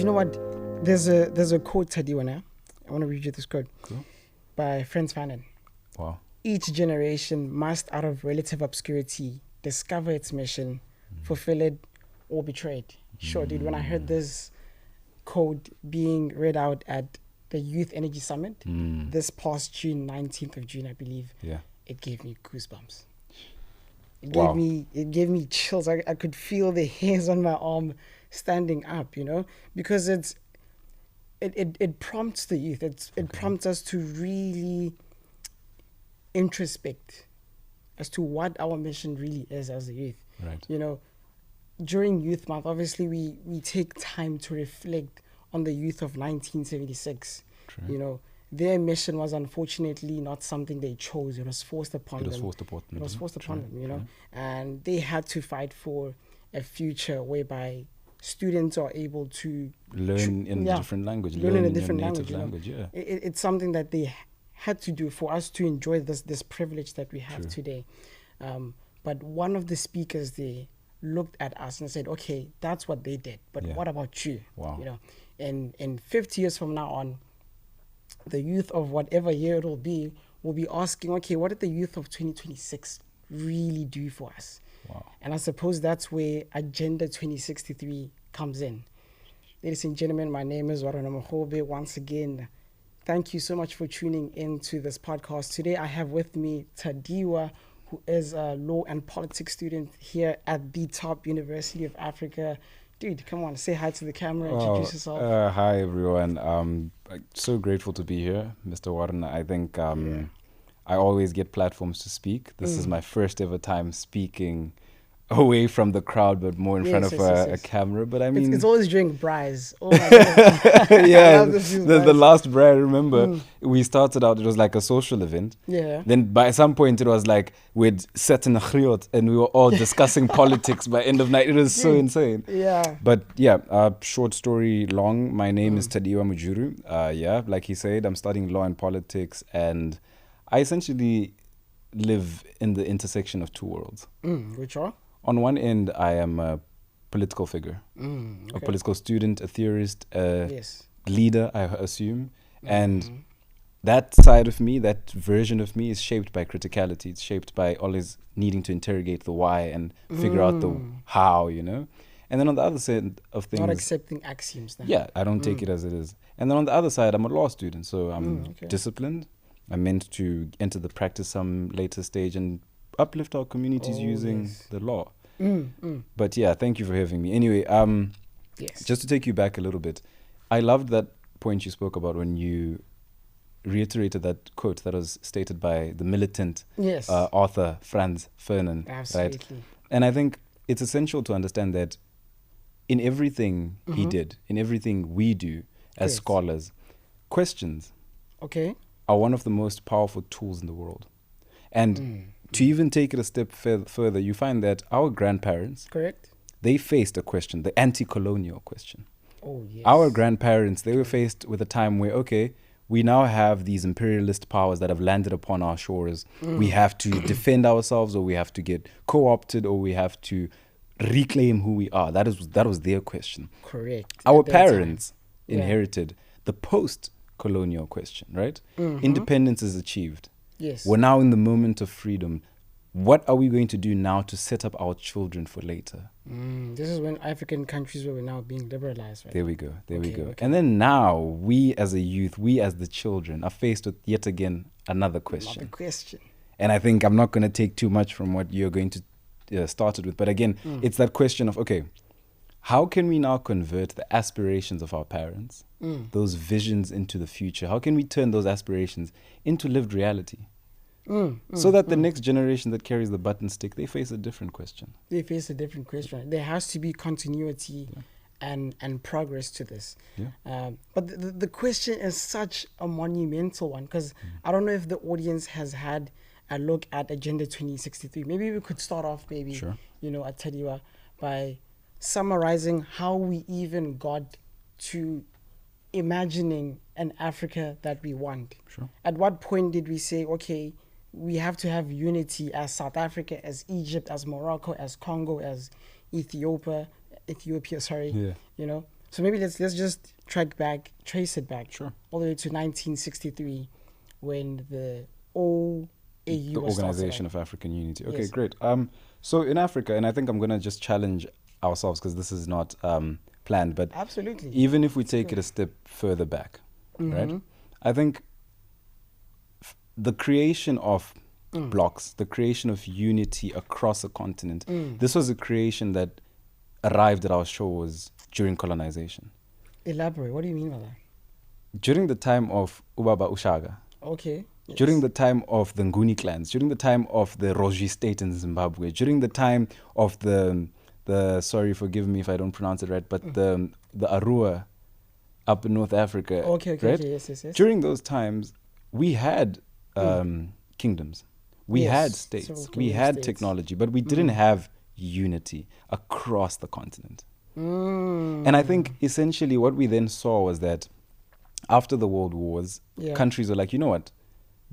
you know what? There's a quote, Tadiwa, now. I want to read you this quote. Cool. By Frantz Fanon. Wow. Each generation must, out of relative obscurity, discover its mission, fulfill it, or betray it. Sure, dude, when I heard this quote being read out at the Youth Energy Summit this past June, 19th of June, I believe, it gave me goosebumps. It gave me chills. I could feel the hairs on my arm standing up, you know, because it prompts the youth. It prompts us to really introspect as to what our mission really is as a youth. Right. You know, during Youth Month, obviously we take time to reflect on the youth of 1976. True. You know, their mission was unfortunately not something they chose. It was forced upon them. It was forced upon them, you know, and they had to fight for a future whereby students are able to learn in a different language, learn in a different your language. Language, yeah. It's something that they had to do for us to enjoy this privilege that we have today. But one of the speakers there looked at us and said, okay, that's what they did, but what about you? Wow. You know, and 50 years from now on, the youth of whatever year it will be asking, okay, what did the youth of 2026 really do for us? Wow. And I suppose that's where Agenda 2063 comes in. Ladies and gentlemen, my name is Warana Mahobe. Once again, thank you so much for tuning into this podcast. Today I have with me Tadiwa, who is a law and politics student here at the top University of Africa. Dude, come on, say hi to the camera, introduce yourself. Hi, everyone. I'm so grateful to be here, Mr. Warren. I think I always get platforms to speak. This is my first ever time speaking away from the crowd, but more in front of a camera. But I mean, it's always during Bryce. Oh my God. Yeah, the last Bryce, I remember we started out, it was like a social event. Yeah. Then by some point it was like we'd sat in a khriot and we were all discussing politics by end of night. It was so insane. Yeah. But short story long, my name is Tadiwa Mujuru. Like he said, I'm studying law and politics, and I essentially live in the intersection of two worlds. Which are? On one end, I am a political figure, a political student, a theorist, a leader, I assume. And that side of me, that version of me is shaped by criticality. It's shaped by always needing to interrogate the why and figure out the how, you know. And then on the other side of things... Not accepting axioms then. Yeah, I don't take it as it is. And then on the other side, I'm a law student, so I'm disciplined. I'm meant to enter the practice some later stage and uplift our communities using the law. But yeah, thank you for having me. Anyway, just to take you back a little bit, I loved that point you spoke about when you reiterated that quote that was stated by the militant author Frantz Fanon. Absolutely. Right? And I think it's essential to understand that in everything he did, in everything we do as scholars, questions are one of the most powerful tools in the world. And to even take it a step further, you find that our grandparents, they faced a question, the anti-colonial question. Oh, yes. Our grandparents, they were faced with a time where, okay, we now have these imperialist powers that have landed upon our shores. We have to defend ourselves, or we have to get co-opted, or we have to reclaim who we are. That was their question. Correct. Our parents inherited the post-colonial question, right? Independence is achieved. Yes. We're now in the moment of freedom. What are we going to do now to set up our children for later? This is when African countries were now being liberalized, right? There we go. And then now, we as a youth, we as the children are faced with yet again another question. And I think I'm not going to take too much from what you're going to start it with. But again, it's that question of, okay, how can we now convert the aspirations of our parents, those visions, into the future? How can we turn those aspirations into lived reality? So that the next generation that carries the button stick, they face a different question. There has to be continuity and progress to this. But the question is such a monumental one, because I don't know if the audience has had a look at Agenda 2063. Maybe we could start off, at Tadiwa, by summarizing how we even got to imagining an Africa that we want. At what point did we say, okay, we have to have unity as South Africa, as Egypt, as Morocco, as Congo, as Ethiopia, you know? So maybe let's just trace it back, sure, all the way to 1963, when the OAU, the Organization of African Unity. Okay, yes. Great. So in Africa, and I think I'm gonna just challenge ourselves because this is not planned, but absolutely, even if we take it a step further back, right? I think the creation of blocks, the creation of unity across a continent, this was a creation that arrived at our shores during colonization. Elaborate. What do you mean by that? During the time of Ubaba Ushaga. Okay. Yes. During the time of the Nguni clans, during the time of the Roji state in Zimbabwe, during the time of the sorry, forgive me if I don't pronounce it right, but the Arua up in North Africa. Okay, right? Yes. During those times, we had kingdoms, we had states, we had technology, but we didn't have unity across the continent. And I think essentially what we then saw was that after the world wars, countries were like, you know what?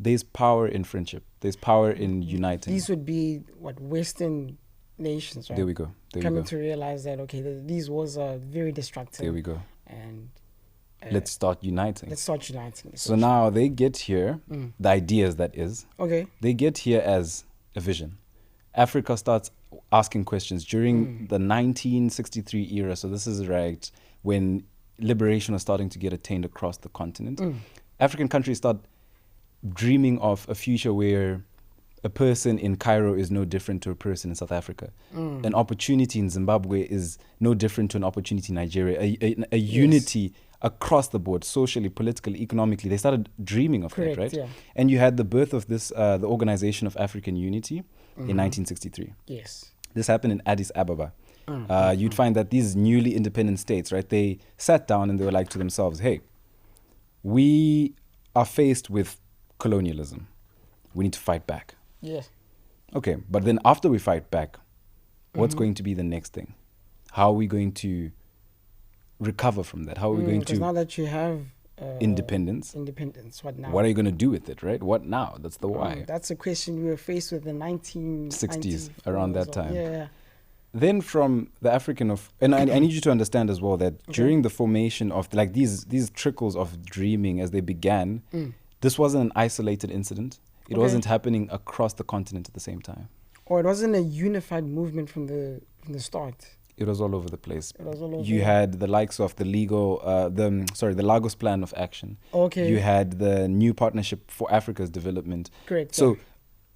There's power in friendship. There's power in uniting. These would be Western nations, right? There we go. Coming to realize that, okay, these wars are very destructive. There we go. And let's start uniting. So now they get here, the ideas that is. Okay. They get here as a vision. Africa starts asking questions during the 1963 era. So this is right when liberation was starting to get attained across the continent. African countries start dreaming of a future where a person in Cairo is no different to a person in South Africa. An opportunity in Zimbabwe is no different to an opportunity in Nigeria. A unity across the board, socially, politically, economically. They started dreaming of that, right? Yeah. And you had the birth of this, the Organization of African Unity in 1963. Yes. This happened in Addis Ababa. You'd find that these newly independent states, right, they sat down and they were like to themselves, hey, we are faced with colonialism. We need to fight back. Yes. Okay, but then after we fight back, what's going to be the next thing? How are we going to recover from that? How are we going to... now that you have... independence, what now? What are you going to do with it, right? What now? That's the why. That's a question we were faced with in the 1960s, around that time. Yeah. Then from the African of... And I need you to understand as well that during the formation of like these trickles of dreaming as they began, this wasn't an isolated incident. It wasn't happening across the continent at the same time. Or it wasn't a unified movement from the start. It was all over the place. It was all over. You had the likes of the the Lagos Plan of Action. Okay. You had the New Partnership for Africa's Development. Correct. So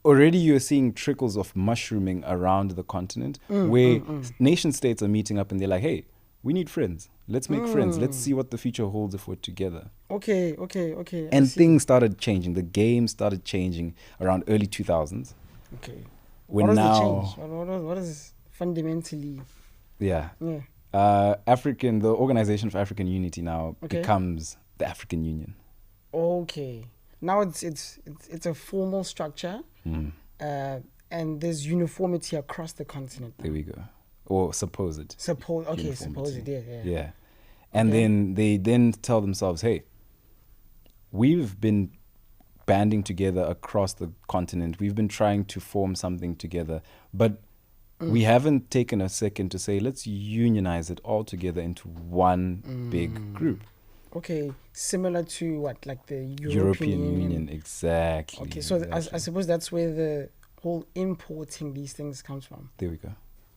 already you're seeing trickles of mushrooming around the continent where nation states are meeting up and they're like, hey, we need friends. Let's make friends. Let's see what the future holds if we're together. Okay. And things started changing. The game started changing around early 2000s. Okay. When what now, the change? What is fundamentally... Yeah. The Organization of African Unity now becomes the African Union. Okay. Now it's a formal structure, and there's uniformity across the continent. There we go. Or supposed. Supposed. Yeah. And then they tell themselves, hey, we've been banding together across the continent. We've been trying to form something together, but we haven't taken a second to say, let's unionize it all together into one big group. Okay, similar to what, like the European Union? Exactly. Okay, so exactly. I suppose that's where the whole importing these things comes from. There we go.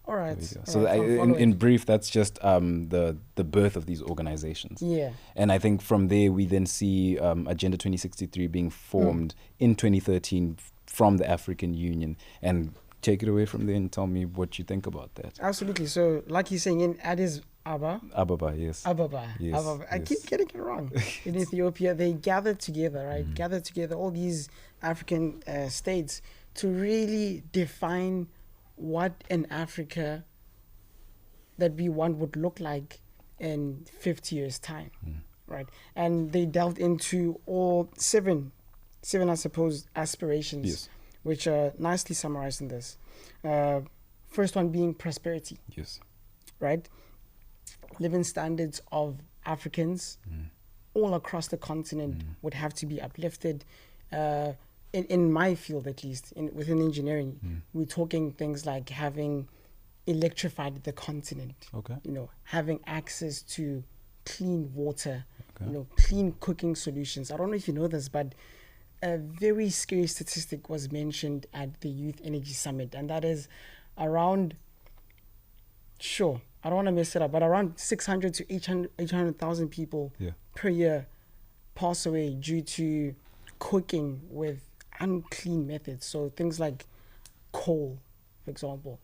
All right. So in brief, that's just the birth of these organizations. Yeah. And I think from there we then see Agenda 2063 being formed in 2013 from the African Union. And take it away from there and tell me what you think about that. Absolutely. So, like you're saying, in Addis Ababa, yes. Ababa. I keep getting it wrong. In Ethiopia, they gathered together, right? Gathered together all these African states to really define what an Africa that we want would look like in 50 years' time, right? And they delved into all seven, I suppose, aspirations. Yes. Which are nicely summarized in this. First one being prosperity. Yes. Right? Living standards of Africans all across the continent would have to be uplifted. In my field, at least, within engineering, we're talking things like having electrified the continent. Okay. Having access to clean water, clean cooking solutions. I don't know if you know this, but a very scary statistic was mentioned at the Youth Energy Summit, and that is around, I don't want to mess it up, but around 600 to 800,000 people per year pass away due to cooking with unclean methods. So things like coal, for example,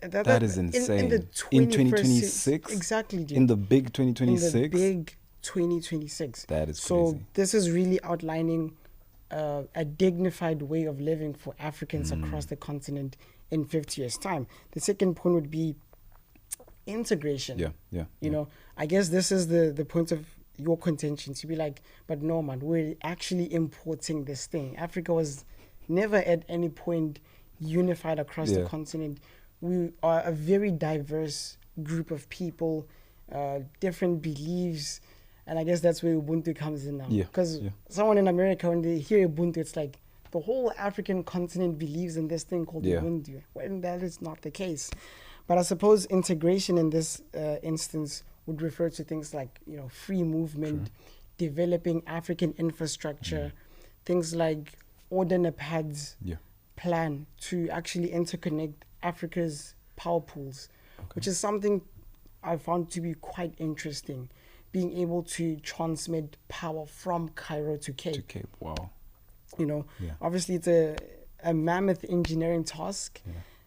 that is insane. In 2026? Exactly, dude. In the big 2026? In the big 2026. That is crazy. So this is really outlining a dignified way of living for Africans across the continent in 50 years' time. The second point would be integration. I guess this is the point of your contention, to be like, but no, man, we're actually importing this thing. Africa was never at any point unified across the continent. We are a very diverse group of people, different beliefs, and I guess that's where Ubuntu comes in now. Because someone in America, when they hear Ubuntu, it's like the whole African continent believes in this thing called Ubuntu, when that is not the case. But I suppose integration in this instance would refer to things like, free movement, developing African infrastructure, things like Ordenerpad's plan to actually interconnect Africa's power pools, which is something I found to be quite interesting, being able to transmit power from Cairo to Cape. Wow. Obviously it's a mammoth engineering task.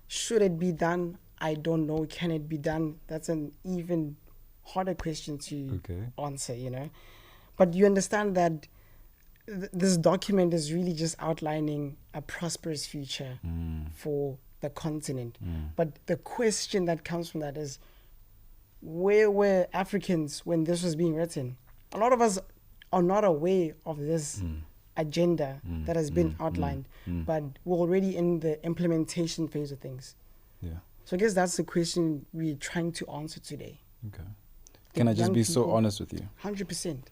Should it be done? I don't know. Can it be done? That's an even harder question to answer, But you understand that this document is really just outlining a prosperous future for the continent. But the question that comes from that is, where were Africans when this was being written? A lot of us are not aware of this agenda that has been outlined, but we're already in the implementation phase of things. So I guess that's the question we're trying to answer today. Can I just be so honest with you? 100%.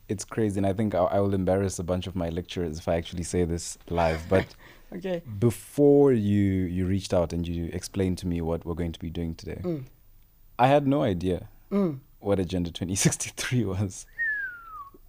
It's crazy, and I think I will embarrass a bunch of my lecturers if I actually say this live, but before you reached out and you explained to me what we're going to be doing today, I had no idea what Agenda 2063 was.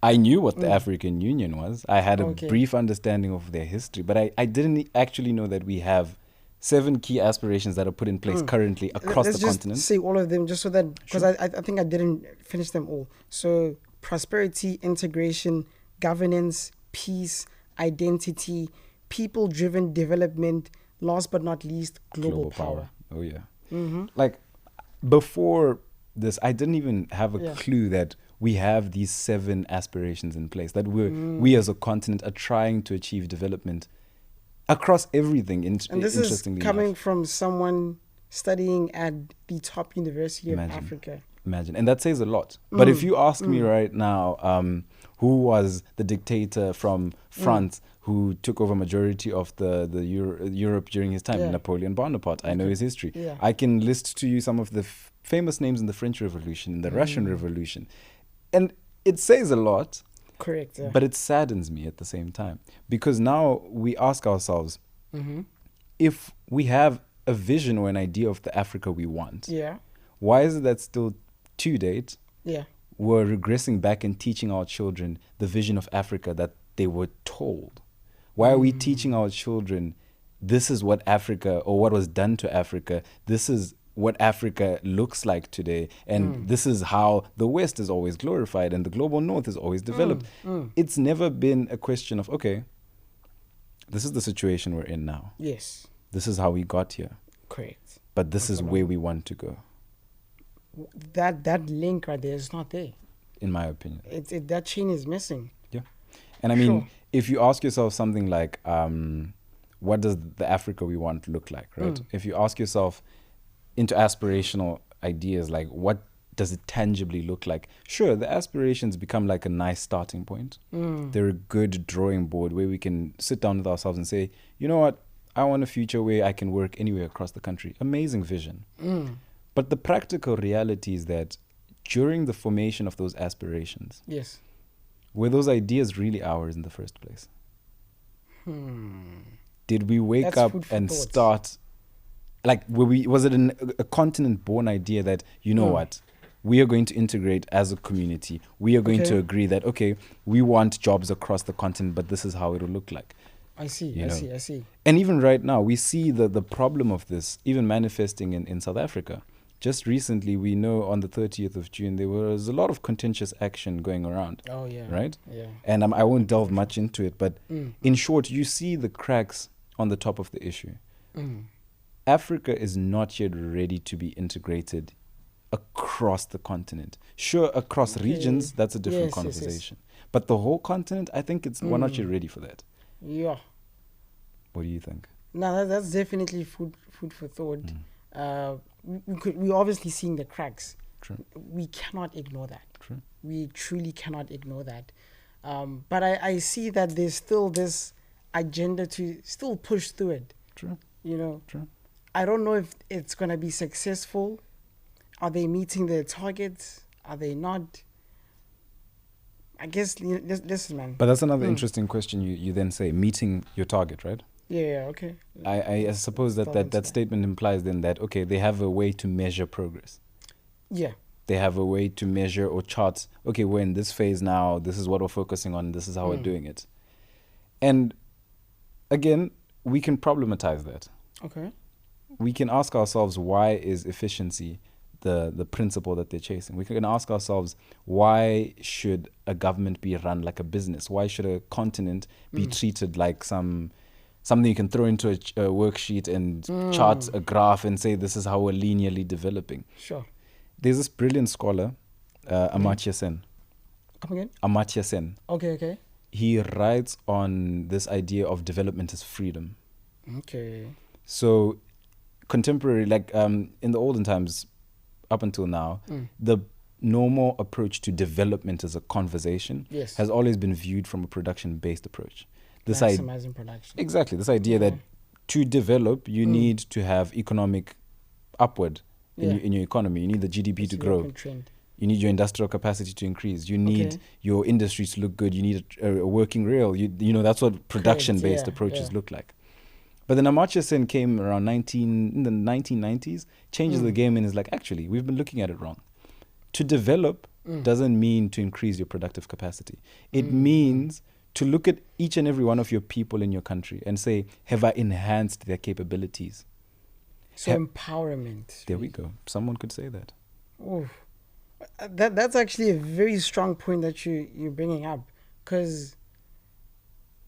I knew what the African Union was. I had a brief understanding of their history, but I didn't actually know that we have 7 key aspirations that are put in place currently across the continent. Let's just say all of them, just so that, because I think I didn't finish them all. So prosperity, integration, governance, peace, identity, people-driven development, last but not least, global power. Oh yeah. Before this, I didn't even have a clue that we have these 7 aspirations in place, that we as a continent are trying to achieve development across everything. And this is coming from someone studying at the top university of Africa. Imagine. And that says a lot. But if you ask me right now, who was the dictator from France who took over majority of the Europe during his time? Napoleon Bonaparte. I know his history. I can list to you some of the famous names in the French Revolution, in the Russian Revolution. And it says a lot. Correct. But it saddens me at the same time, because now we ask ourselves, if we have a vision or an idea of the Africa we want, why is it that still to date we're regressing back and teaching our children the vision of Africa that they were told? Why are we teaching our children this is what Africa, or what was done to Africa, this is what Africa looks like today, and this is how the West is always glorified and the global North is always developed? It's never been a question of, okay, this is the situation we're in now. Yes. This is how we got here. Correct. But this is where we want to go. That link right there is not there. In my opinion. That chain is missing. Yeah. And I mean, if you ask yourself something like, what does the Africa we want look like, right? If you ask yourself into aspirational ideas, like what does it tangibly look like? Sure, the aspirations become like a nice starting point. They're a good drawing board where we can sit down with ourselves and say, you know what, I want a future where I can work anywhere across the country. Amazing vision. But the practical reality is that during the formation of those aspirations, were those ideas really ours in the first place? Did we wake up and start, like, was it a continent-born idea that, you know what, we are going to integrate as a community. We are going to agree that, okay, we want jobs across the continent, but this is how it will look like. I see. And even right now, we see the problem of this even manifesting in South Africa. Just recently, we know on the 30th of June, there was a lot of contentious action going around. Oh, yeah. Right? Yeah. And I won't delve much into it, but in short, you see the cracks on the top of the issue. Africa is not yet ready to be integrated across the continent. Sure, across regions, that's a different conversation. Yes. But the whole continent, I think we're not yet ready for that. Yeah. What do you think? No, that's definitely food for thought. We're obviously seeing the cracks. True. We cannot ignore that. True. We truly cannot ignore that. But I see that there's still this agenda to still push through it. True. True. I don't know if it's going to be successful. Are they meeting their targets? Are they not? I guess, listen, man. But that's another interesting question. You then say, meeting your target, right? Yeah, okay. I suppose that statement implies then that, okay, they have a way to measure progress. Yeah. They have a way to measure or chart, okay, we're in this phase now, this is what we're focusing on, this is how we're doing it. And again, we can problematize that. Okay. We can ask ourselves, why is efficiency the principle that they're chasing? We can ask ourselves, why should a government be run like a business? Why should a continent be treated like something you can throw into a worksheet and chart a graph and say this is how we're linearly developing? Sure. There's this brilliant scholar, Amartya Sen. Come again? Amartya Sen. Okay. He writes on this idea of development as freedom. Okay. So contemporary, like in the olden times, up until now, the normal approach to development as a conversation has always been viewed from a production-based approach. Maximizing production. Exactly. This idea that to develop, you need to have economic upward in your economy. You need the GDP to grow. You need your industrial capacity to increase. You need your industry to look good. You need a working rail. You know, that's what production-based approaches look like. But then Amartya Sen came around in the 1990s, changes the game and is like, actually, we've been looking at it wrong. To develop doesn't mean to increase your productive capacity. It means to look at each and every one of your people in your country and say, have I enhanced their capabilities? So empowerment. There we go. Someone could say that. Oh, that's actually a very strong point that you're bringing up, because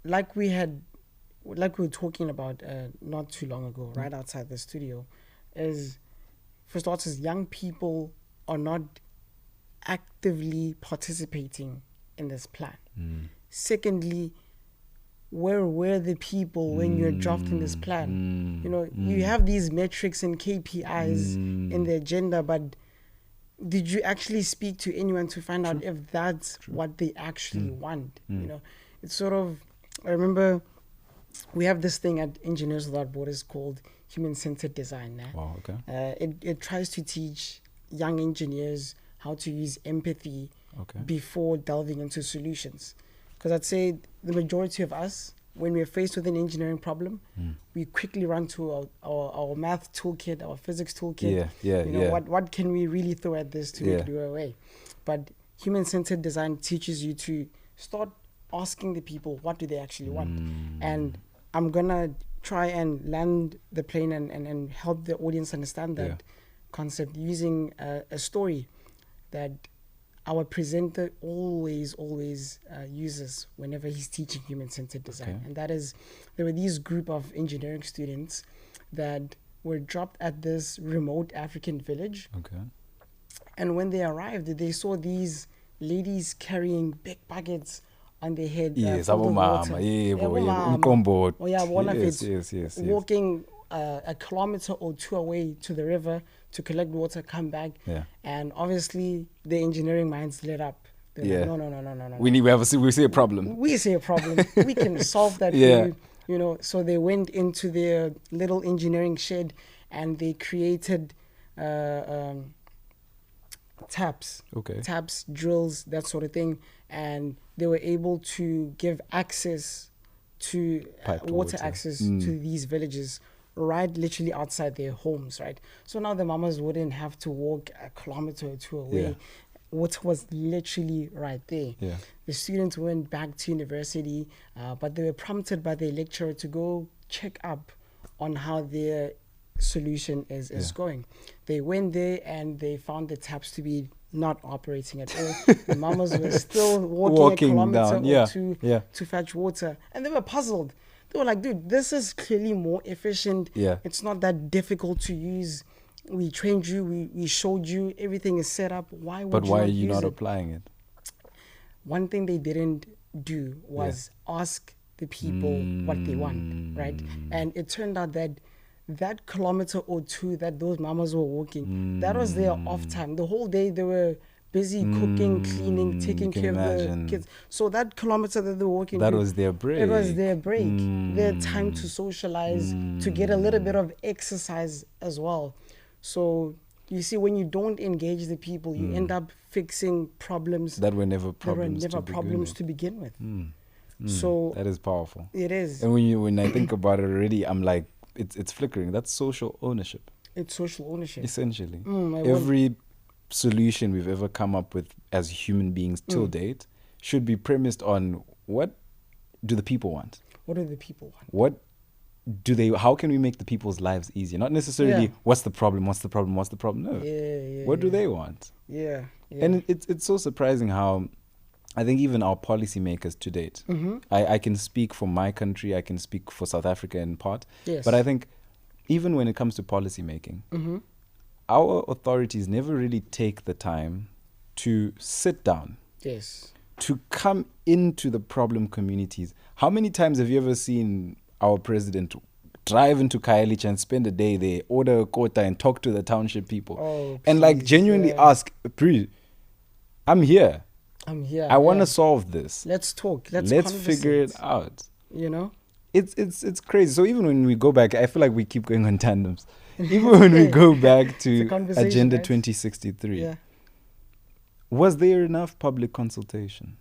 like we were talking about not too long ago, right outside the studio, is for starters, young people are not actively participating in this plan. Secondly, where were the people when you're drafting this plan? You have these metrics and KPIs in the agenda, but did you actually speak to anyone to find out if that's what they actually want? It's sort of, I remember we have this thing at Engineers Without Borders called human-centered design. Wow, okay. It tries to teach young engineers how to use empathy before delving into solutions. Because I'd say the majority of us, when we're faced with an engineering problem, we quickly run to our math toolkit, our physics toolkit. What can we really throw at this to make it go away? But human-centered design teaches you to start asking the people, what do they actually want? And I'm going to try and land the plane and help the audience understand that concept using a story that our presenter always uses whenever he's teaching human-centered design. And that is, there were these group of engineering students that were dropped at this remote African village. And when they arrived, they saw these ladies carrying big buckets on their head. Yes, walking a kilometer or two away to the river to collect water, come back. And obviously the engineering minds lit up. Like, no. We see a problem. We see a problem. We can solve that for you. So they went into their little engineering shed and they created taps, drills, that sort of thing. And they were able to give access to water access to these villages right literally outside their homes, right? So now the mamas wouldn't have to walk a kilometer or two away. Yeah. Water was literally right there. Yeah. The students went back to university, but they were prompted by their lecturer to go check up on how their solution is going. They went there and they found the taps to be not operating at all. The mamas were still walking a kilometer down. or two to fetch water, and they were puzzled. They were like, dude, this is clearly more efficient. Yeah. It's not that difficult to use. We trained you, we showed you, everything is set up. Why would are you not applying it? One thing they didn't do was ask the people what they want, right? And it turned out that kilometer or two that those mamas were walking, that was their off time. The whole day they were busy cooking, cleaning, taking care of the kids. So that kilometer that they were walking, that was their break. It was their break. Their time to socialize, to get a little bit of exercise as well. So you see, when you don't engage the people, you end up fixing problems that were never problems to begin with. So that is powerful. It is. And when I think about it already, I'm like, it's flickering. That's social ownership. It's social ownership. Essentially. Every solution we've ever come up with as human beings till date should be premised on what do the people want? What do the people want? How can we make the people's lives easier? Not necessarily what's the problem? No. What do they want? Yeah. And it's so surprising how I think even our policymakers to date, I can speak for my country, I can speak for South Africa in part, but I think even when it comes to policy making, our authorities never really take the time to sit down, to come into the problem communities. How many times have you ever seen our president drive into Khayelitsha and spend a day there, order a quota and talk to the township people and like genuinely ask, Pri, I'm here. I want to solve this. Let's talk. Let's figure it out. You know? It's crazy. So even when we go back, I feel like we keep going on tandems. Even when we go back to Agenda 2063, was there enough public consultation?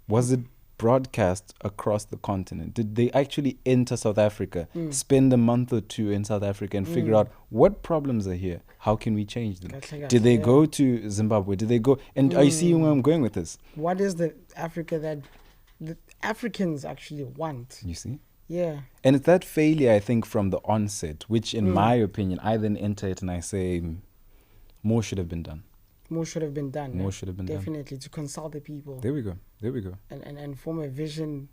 Was it broadcast across the continent? Did they actually enter South Africa, spend a month or two in South Africa and figure out what problems are here? How can we change them? Did they go to Zimbabwe? Did they go? And are you seeing where I'm going with this? What is the Africa that the Africans actually want? You see? Yeah. And it's that failure, I think, from the onset, which in my opinion, I then enter it and I say, more should have been done. More should have been done. More should have been done. Definitely, to consult the people. There we go. And form a vision.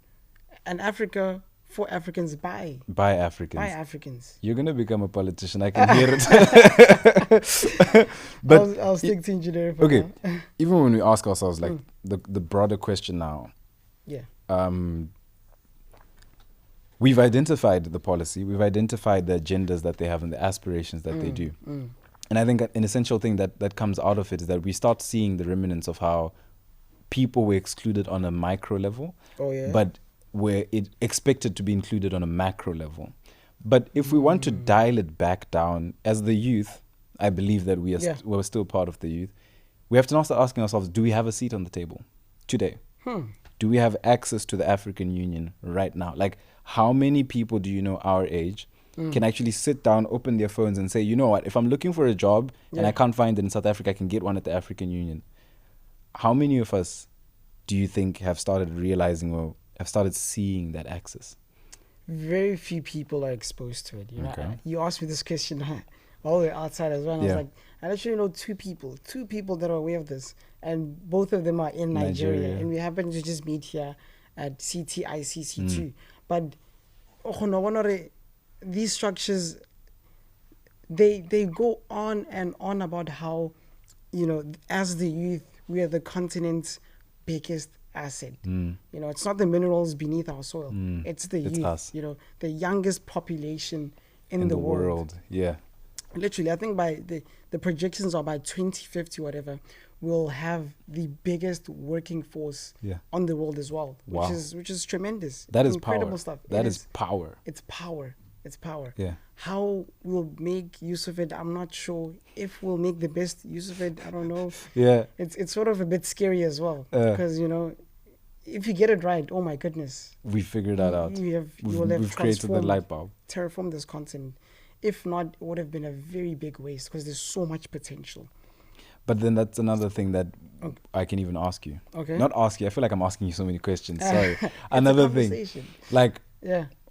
And Africa for Africans by Africans. You're going to become a politician. I can hear it. But I'll stick to engineering. Okay. Even when we ask ourselves, like, the broader question now. Yeah. We've identified the policy. We've identified the agendas that they have and the aspirations that they do. And I think an essential thing that comes out of it is that we start seeing the remnants of how people were excluded on a micro level, but were expected to be included on a macro level. But if we want to dial it back down, as the youth, I believe that we're still part of the youth, we have to now start asking ourselves, do we have a seat on the table today? Do we have access to the African Union right now? Like, how many people do you know our age can actually sit down, open their phones and say, you know what, if I'm looking for a job and I can't find it in South Africa, I can get one at the African Union. How many of us do you think have started realizing or have started seeing that access? Very few people are exposed to it. You know, you asked me this question while we were outside as well. And I was like, I actually know two people that are aware of this. And both of them are in Nigeria. And we happen to just meet here at CTICC2. But these structures, they go on and on about how, you know, as the youth, we are the continent's biggest asset. You know, it's not the minerals beneath our soil. It's the youth. Us. You know, the youngest population in the world. Yeah. Literally, I think by the projections are by 2050, whatever, we'll have the biggest working force on the world as well. Wow. Which is tremendous. That is incredible power. Stuff. That is power. It's power. It's power. Yeah. How we'll make use of it, I'm not sure. If we'll make the best use of it, I don't know. Yeah. It's sort of a bit scary as well. Because, you know, if you get it right, oh my goodness, we figured that out. We've created the light bulb. Terraform this continent. If not, it would have been a very big waste because there's so much potential. But then that's another thing that I can even ask you. Okay. Not ask you. I feel like I'm asking you so many questions. Sorry. Another thing. Like,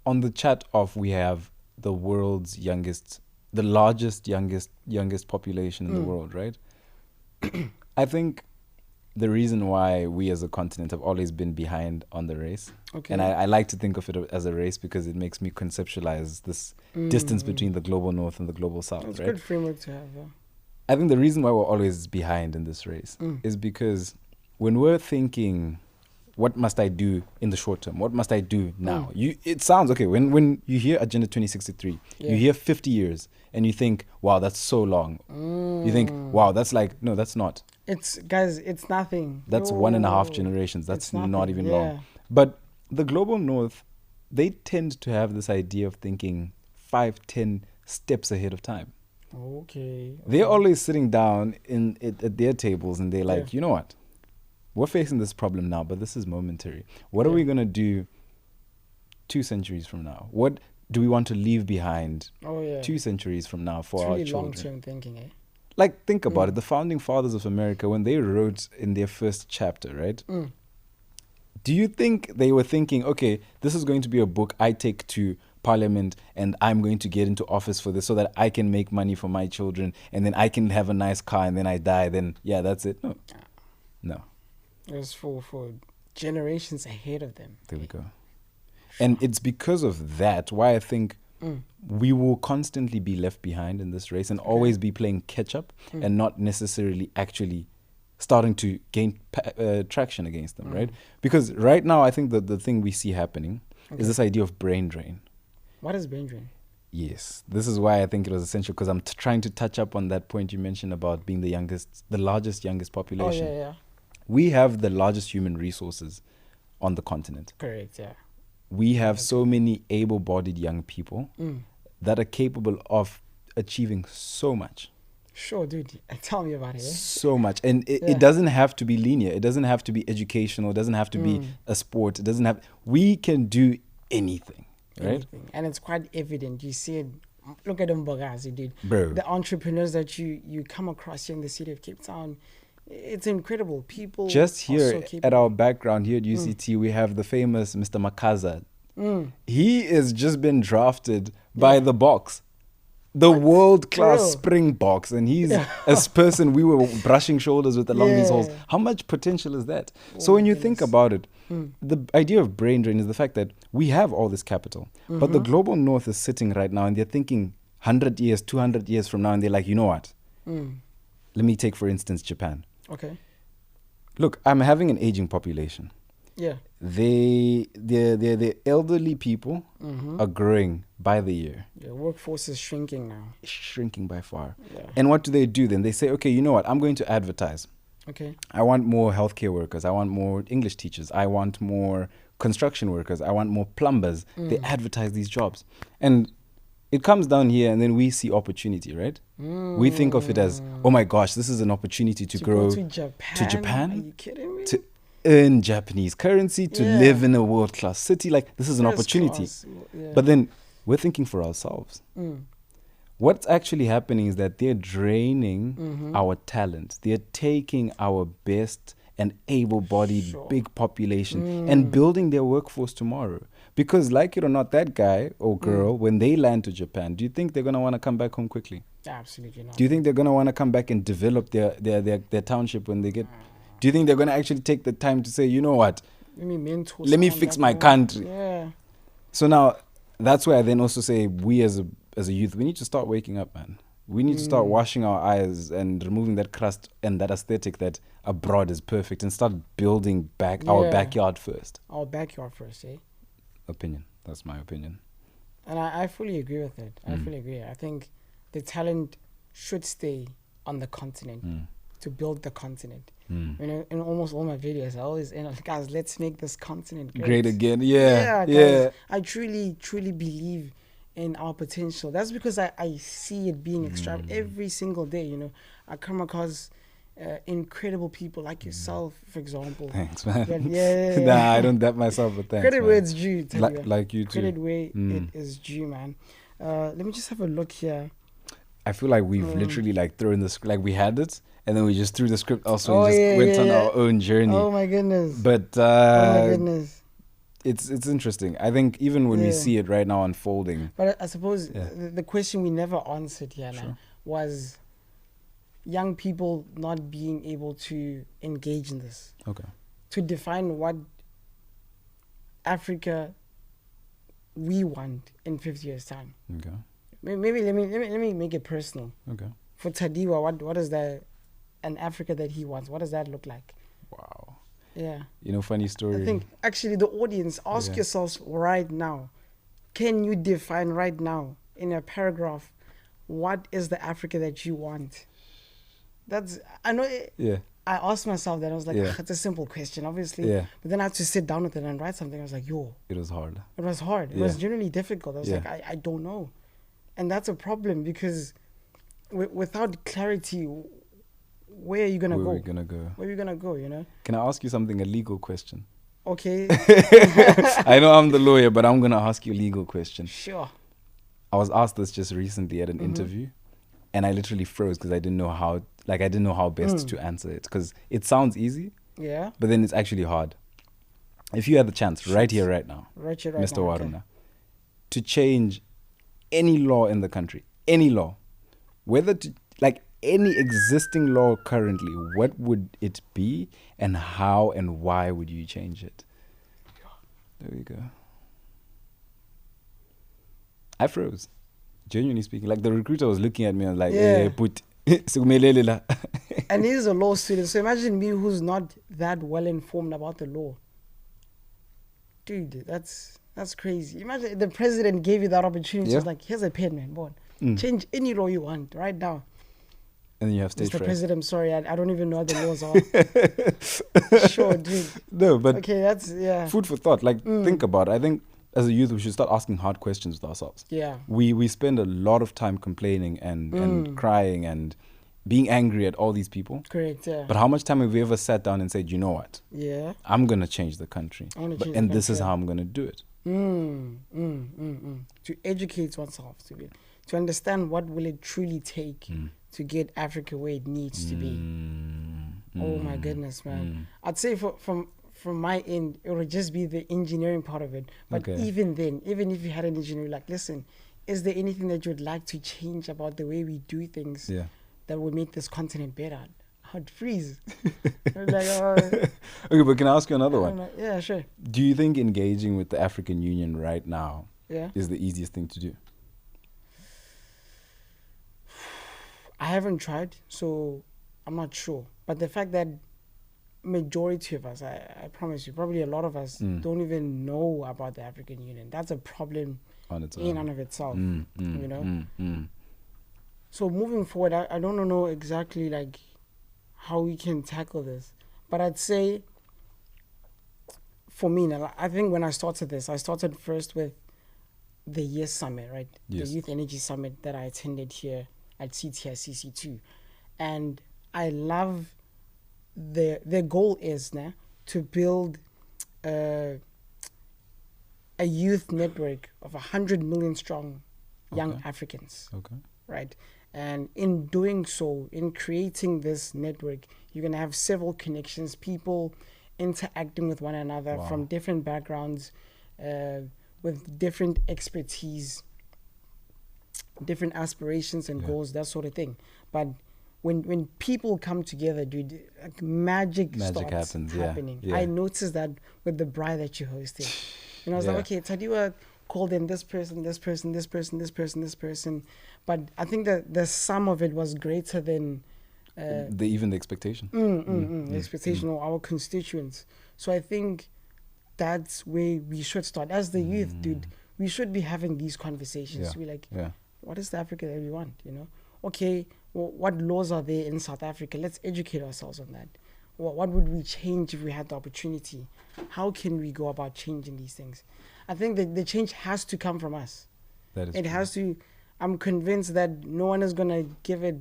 on the chat off, we have the world's youngest, the largest youngest population in the world, right? I think the reason why we as a continent have always been behind on the race, and I like to think of it as a race because it makes me conceptualize this distance between the global north and the global south. It's right? a good framework to have. I think the reason why we're always behind in this race is because when we're thinking, what must I do in the short term? What must I do now? It sounds okay. When you hear Agenda 2063, you hear 50 years and you think, wow, that's so long. You think, wow, that's like, no, that's not. It's nothing. That's 1.5 generations. That's not even long. But the global north, they tend to have this idea of thinking 5-10 steps ahead of time. Okay. They're always sitting down at their tables and they're like, you know what? We're facing this problem now, but this is momentary. What are we going to do 2 centuries from now? What do we want to leave behind 2 centuries from now for our children? Long-term thinking, eh? Like, think about it. The founding fathers of America, when they wrote in their first chapter, right? Do you think they were thinking, okay, this is going to be a book I take to Parliament and I'm going to get into office for this so that I can make money for my children and then I can have a nice car and then I die, then, yeah, that's it? No. It was for generations ahead of them. There we go. And it's because of that why I think we will constantly be left behind in this race and always be playing catch up and not necessarily actually starting to gain traction against them, right? Because right now, I think the thing we see happening is this idea of brain drain. What is brain drain? Yes, this is why I think it was essential because I'm trying to touch up on that point you mentioned about being the largest population. Oh, yeah. We have the largest human resources on the continent. Correct, yeah. We have so many able-bodied young people that are capable of achieving so much. Sure, dude. Tell me about it. So much. And it doesn't have to be linear. It doesn't have to be educational. It doesn't have to be a sport. We can do anything, right? Anything. And it's quite evident. You see it. Look at Mbagazi, dude. Bro. The entrepreneurs that you come across here in the city of Cape Town, it's incredible. People just here at our background here at UCT, we have the famous Mr. Makaza. He has just been drafted by the Box, the world-class Springboks, and he's a person we were brushing shoulders with along these halls. How much potential is that? So when you think about it, the idea of brain drain is the fact that we have all this capital, but the global north is sitting right now and they're thinking 100 years, 200 years from now, and they're like, you know what? Let me take, for instance, Japan. Okay. Look, I'm having an aging population. Yeah. The elderly people are growing by the year. The workforce is shrinking now. Shrinking by far. Yeah. And what do then? They say, okay, you know what? I'm going to advertise. Okay. I want more healthcare workers. I want more English teachers. I want more construction workers. I want more plumbers. They advertise these jobs. And it comes down here and then we see opportunity, right? We think of it as, oh my gosh, this is an opportunity to grow to Japan. Are you kidding me? To earn Japanese currency, to live in a world-class city. Like, this is an opportunity. But then we're thinking for ourselves. What's actually happening is that they're draining our talent. They're taking our best and able-bodied big population and building their workforce tomorrow. Because like it or not, that guy or girl, when they land to Japan, do you think they're going to want to come back home quickly? Absolutely not. Do you think they're going to want to come back and develop their township when they get... Do you think they're going to actually take the time to say, you know what? Let me fix my country. Yeah. So now, that's why I then also say we as a youth, we need to start waking up, man. We need to start washing our eyes and removing that crust and that aesthetic that abroad is perfect and start building back our backyard first. Our backyard first, eh? Opinion. That's my opinion. And I fully agree with it. I fully agree. I think the talent should stay on the continent to build the continent. You know, in almost all my videos, I always end up, guys, let's make this continent great again. Guys, I truly believe in our potential. That's because I see it being extracted every single day. You know, I come across incredible people like yourself, for example. Thanks, man. Yeah. Nah, I don't dap myself, but thanks, Credit man. where it's due, Tadiwa. Like you too. Credit where it is due, man. Let me just have a look here. I feel like we've literally like thrown the script, like we had it, and then we just threw the script also and just went on our own journey. Oh my goodness. But oh my goodness. It's interesting. I think even when we see it right now unfolding. But I suppose the question we never answered here now was young people not being able to engage in this. Okay. To define what Africa we want in 50 years' time. Okay. Maybe let me make it personal. Okay. For Tadiwa, what is an Africa that he wants? What does that look like? Wow. Yeah. You know, funny story. I think actually the audience, ask yourselves right now, can you define right now in a paragraph what is the Africa that you want? I know. I asked myself that. I was like, it's a simple question, obviously. Yeah. But then I had to sit down with it and write something. I was like, yo. It was hard. It was hard. It was genuinely difficult. I was like, I don't know. And that's a problem because without clarity, where are you going to go? Where are we going to go? Where are you going to go, you know? Can I ask you something, a legal question? Okay. I know I'm the lawyer, but I'm going to ask you a legal question. Sure. I was asked this just recently at an interview, and I literally froze because I didn't know how best to answer it, because it sounds easy, but then it's actually hard. If you had the chance right here, right now, Mr. Waruna, to change any law in the country, any law, whether to, like any existing law currently, what would it be and how and why would you change it? There we go. I froze. Genuinely speaking, like the recruiter was looking at me and like, hey, put and he's a law student, so imagine me who's not that well informed about the law. Dude, that's crazy. Imagine the president gave you that opportunity. It's like, here's a pen, man, boy. Change any law you want right now. And then you have stage fright. Mr. President, I'm sorry, I don't even know what the laws are. Sure, dude. No, but okay, that's food for thought. Like, think about it. I think as a youth, we should start asking hard questions with ourselves. Yeah. We spend a lot of time complaining and crying and being angry at all these people. Correct, yeah. But how much time have we ever sat down and said, you know what? Yeah. I'm going to change the country. And this is how I'm going to do it. To educate oneself, to understand what will it truly take to get Africa where it needs to be. Oh my goodness, man. I'd say from my end, it would just be the engineering part of it. But even then, even if you had an engineer, like, listen, is there anything that you would like to change about the way we do things that would make this continent better? I'd freeze. Okay, but can I ask you another one? Yeah, sure. Do you think engaging with the African Union right now is the easiest thing to do? I haven't tried, so I'm not sure. But the fact that majority of us, I promise you, probably a lot of us don't even know about the African Union. That's a problem on its in and of itself, you know? So moving forward, I don't know exactly like how we can tackle this. But I'd say, for me, now, I think when I started this, I started first with the YES Summit, right? Yes. The Youth Energy Summit that I attended here at CTICC2. And I love their goal is now to build a youth network of 100 million strong young Africans. Okay. Right? And in doing so, in creating this network, you're going to have several connections, people interacting with one another from different backgrounds, with different expertise, different aspirations and goals, that sort of thing. But when people come together, dude, like magic starts happening. I noticed that with the bride that you hosted. And I was like, okay, Tadiwa called in this person, this person, this person, this person, this person. But I think that the sum of it was greater than even the expectation. The expectation of our constituents. So I think that's where we should start. As the youth, dude, we should be having these conversations. To be like, what is the Africa that we want, you know? Okay, well, what laws are there in South Africa? Let's educate ourselves on that. What would we change if we had the opportunity? How can we go about changing these things? I think that the change has to come from us. That is it true. Has to. I'm convinced that no one is going to give it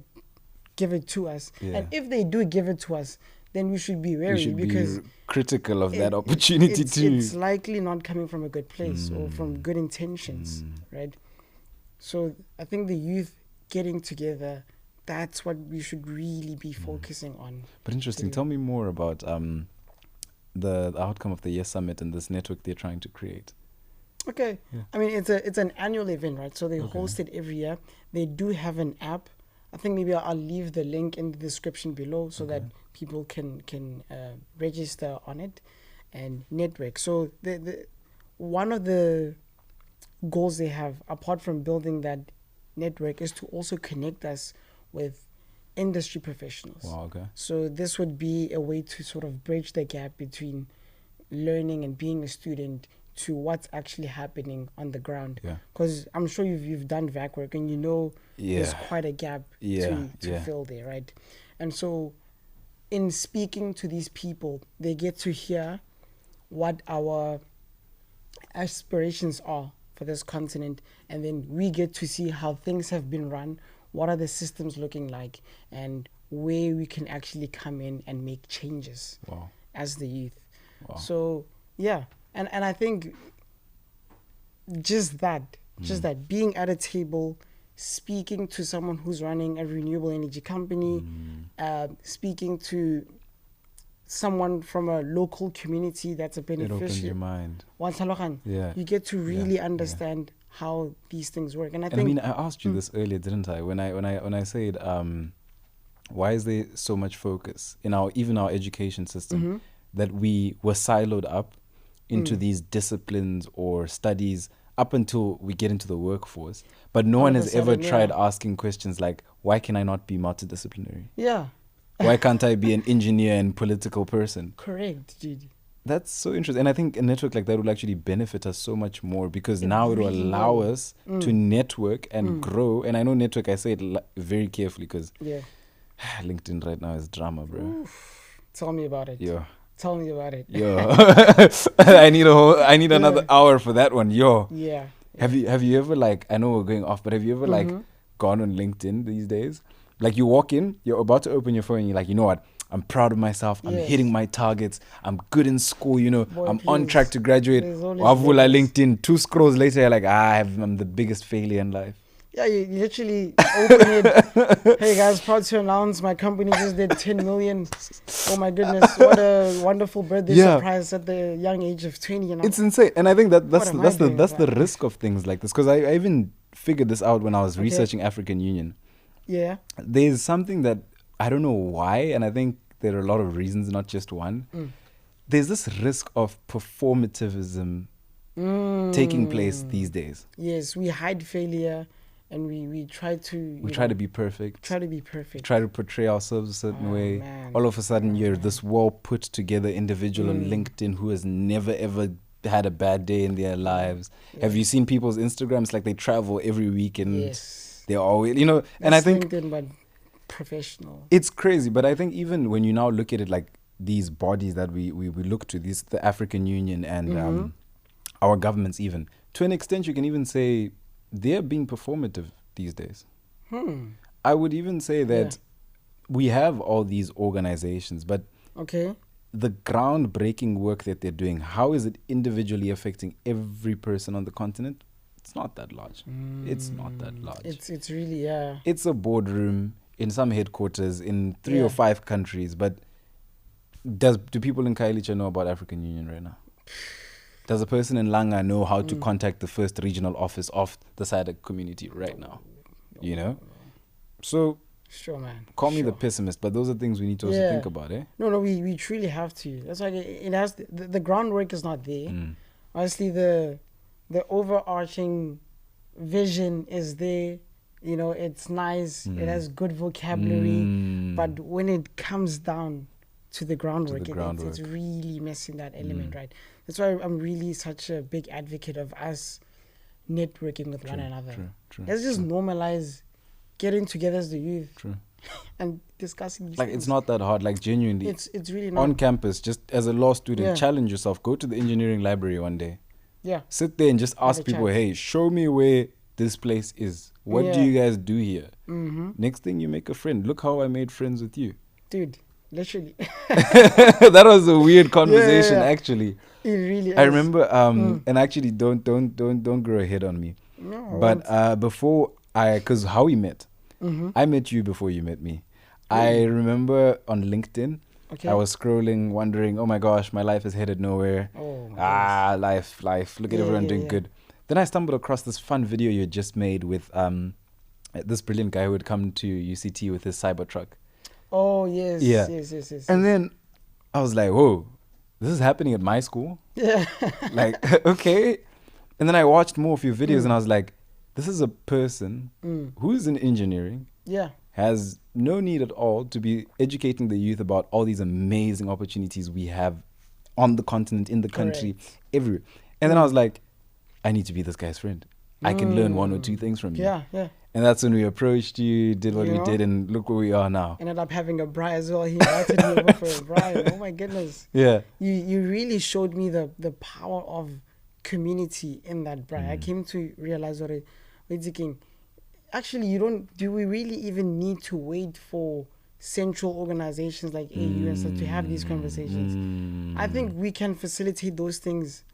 give it to us. And if they do give it to us, then we should be wary, because be critical of that opportunity too. It's likely not coming from a good place or from good intentions, right? So I think the youth getting together, that's what we should really be focusing on. But interesting. Tell me more about the outcome of the Yes Summit and this network they're trying to create. Okay. Yeah. I mean, it's an annual event, right? So they host it every year. They do have an app. I think maybe I'll leave the link in the description below so that people can register on it and network. So the one of the goals they have, apart from building that network, is to also connect us with industry professionals. Wow, okay. So this would be a way to sort of bridge the gap between learning and being a student to what's actually happening on the ground. Because I'm sure you've done VAC work and there's quite a gap to fill there, right? And so in speaking to these people, they get to hear what our aspirations are for this continent, and then we get to see how things have been run, what are the systems looking like, and where we can actually come in and make changes as the youth. So and I think just that being at a table, speaking to someone who's running a renewable energy company, speaking to someone from a local community that's a beneficiary. It opens your mind. You get to really understand how these things work. And I think, I asked you this earlier, didn't I? When I said, why is there so much focus in our education system that we were siloed up into these disciplines or studies up until we get into the workforce, but no one has ever tried asking questions like, why can I not be multidisciplinary? Why can't I be an engineer and political person? Correct, dude. That's so interesting. And I think a network like that will actually benefit us so much more, because now it will allow us to network and grow. And I know network, I say it very carefully, because LinkedIn right now is drama, bro. Oof. Tell me about it. Tell me about it. I need another hour for that one. Have you ever, like, I know we're going off, but have you ever like gone on LinkedIn these days? Like, you walk in, you're about to open your phone, and you're like, you know what? I'm proud of myself. I'm hitting my targets. I'm good in school. I'm on track to graduate. Wavula LinkedIn. 2 scrolls later, you're like, I'm the biggest failure in life. Yeah, you literally open it. Hey guys, proud to announce my company just did 10 million. Oh my goodness, what a wonderful birthday surprise at the young age of 20. It's insane, and I think that's the risk of things like this. Because I even figured this out when I was researching African Union. There's something that I don't know why, and I think there are a lot of reasons, not just one. There's this risk of performativism taking place these days. Yes, we hide failure, and we try to... We try to be perfect. Try to be perfect. Try to portray ourselves a certain way. Man. All of a sudden, you're this well-put-together individual on LinkedIn who has never, ever had a bad day in their lives. Have you seen people's Instagrams? Like, they travel every week, and they're always... and I think... LinkedIn, but professional. It's crazy, but I think even when you now look at it, like, these bodies that we look to, the African Union and our governments even, to an extent you can even say they're being performative these days. I would even say that we have all these organizations, but the groundbreaking work that they're doing, how is it individually affecting every person on the continent? It's not that large. It's not that large. It's really, It's a boardroom in some headquarters in 3 or 5 countries, but do people in Kailicha know about African Union right now? Does a person in Langa know how to contact the first regional office of the SADC community right now? So, sure, man. Call me the pessimist, but those are things we need to also think about, eh? No, we truly have to. That's why it has the groundwork is not there. Honestly, the overarching vision is there. It's nice. It has good vocabulary, but when it comes down to the groundwork, it's really missing that element, right? That's why I'm really such a big advocate of us networking with one another. Let's just normalize getting together as the youth and discussing these things. It's not that hard, like, genuinely. It's really not. On campus, just as a law student, challenge yourself. Go to the engineering library one day. Sit there and just ask people, hey, show me where this place is. What do you guys do here? Mm-hmm. Next thing, you make a friend. Look how I made friends with you. Dude, literally. That was a weird conversation, actually. It really is. I remember, and actually, don't grow a head on me. No, but before because how we met, I met you before you met me. I remember on LinkedIn, I was scrolling, wondering, oh my gosh, my life is headed nowhere. Oh my life. Look at everyone doing good. Then I stumbled across this fun video you had just made with this brilliant guy who would come to UCT with his Cybertruck. Oh, yes. Yeah. Yes. And then I was like, whoa, this is happening at my school? Yeah. Like, okay. And then I watched more of your videos and I was like, this is a person who's in engineering. Yeah. Has no need at all to be educating the youth about all these amazing opportunities we have on the continent, in the country, everywhere. And then I was like, I need to be this guy's friend. I can learn one or two things from you. Yeah. And that's when we approached you, did what we did, and look where we are now. Ended up having a braai as well. He invited me over for a braai. Oh my goodness. Yeah. You really showed me the power of community in that braai. I came to realize what we're thinking. Actually, do we really even need to wait for central organizations like AU and stuff to have these conversations? I think we can facilitate those things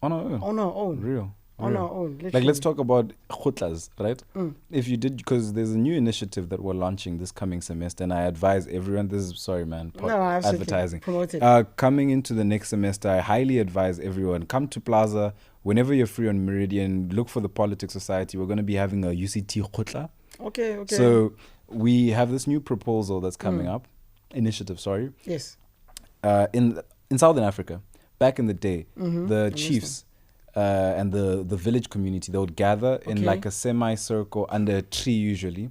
on our own. Real. On our own. Literally. Like, let's talk about Lekgotlas, right? If you did, because there's a new initiative that we're launching this coming semester, and I advise everyone, advertising. Promote it. Coming into the next semester, I highly advise everyone, come to Plaza, whenever you're free on Meridian, look for the Politics Society. We're going to be having a UCT Lekgotla. Okay. So we have this new proposal that's coming up, initiative, sorry. Yes. In Southern Africa, back in the day, the chiefs and the village community, they would gather in like a semicircle under a tree usually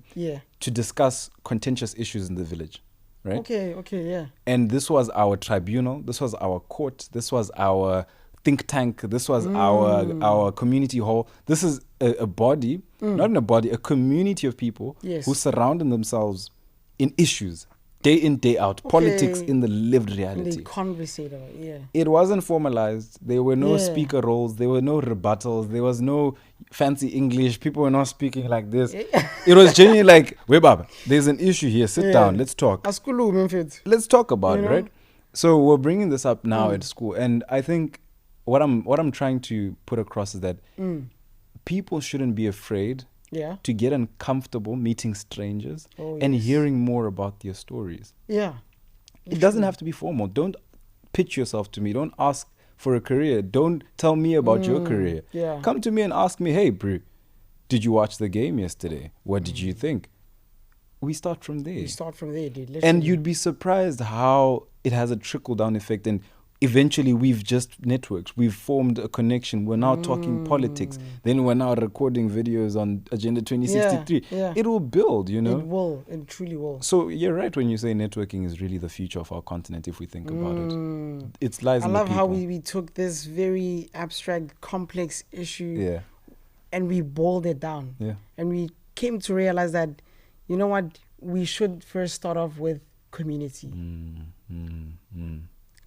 to discuss contentious issues in the village, right? Okay, And this was our tribunal, this was our court, this was our think tank, this was our community hall. This is a body, not in a body, a community of people who surrounded themselves in issues. Day in, day out. Politics in the lived reality. They conversate about it, It wasn't formalized. There were no speaker roles. There were no rebuttals. There was no fancy English. People were not speaking like this. It was genuinely like, Baba, there's an issue here. Sit down. Let's talk. Let's talk about it, right? So we're bringing this up now at school. And I think what I'm trying to put across is that people shouldn't be afraid to get uncomfortable meeting strangers and hearing more about their stories. It doesn't have to be formal. Don't pitch yourself to me. Don't ask for a career. Don't tell me about your career. Come to me and ask me, hey, bro, did you watch the game yesterday? What did you think? We start from there. Dude. Literally. And you'd be surprised how it has a trickle-down effect. And eventually we've just networked. We've formed a connection. We're now talking politics. Then we're now recording videos on Agenda 2063. It will build, It will. It truly will. So you're right when you say networking is really the future of our continent if we think about it. It lies in the people. I love how we took this very abstract, complex issue and we boiled it down. And we came to realize that, you know what, we should first start off with community.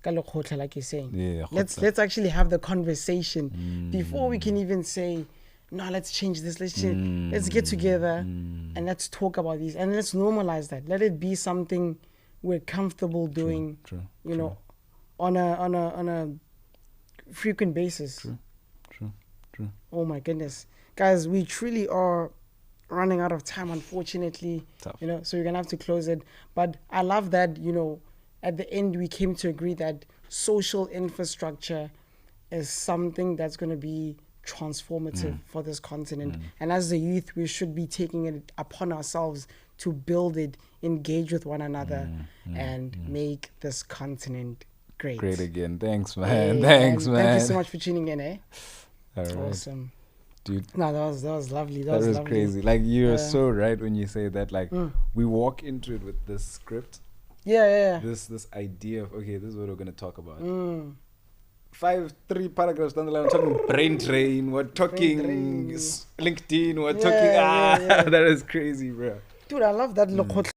Like you're saying. Let's actually have the conversation before we can even say, no, let's change this. Let's get together and let's talk about these and let's normalize that. Let it be something we're comfortable doing. You know, on a frequent basis. True. Oh my goodness, guys, we truly are running out of time, unfortunately. Tough. You know, so we're gonna have to close it. But I love that, you know, at the end we came to agree that social infrastructure is something that's going to be transformative for this continent. And as the youth, we should be taking it upon ourselves to build it, engage with one another, and make this continent great. Great again. Thanks, man. Thank you so much for tuning in, eh? All right. Awesome. Dude. No, that was lovely. That was lovely. Crazy. Like, you're so right when you say that. Like, we walk into it with this script. This idea of, okay, this is what we're going to talk about. 3 paragraphs down the line, we're talking brain drain, we're talking LinkedIn, we're talking... That is crazy, bro. Dude, I love that Lekgotla.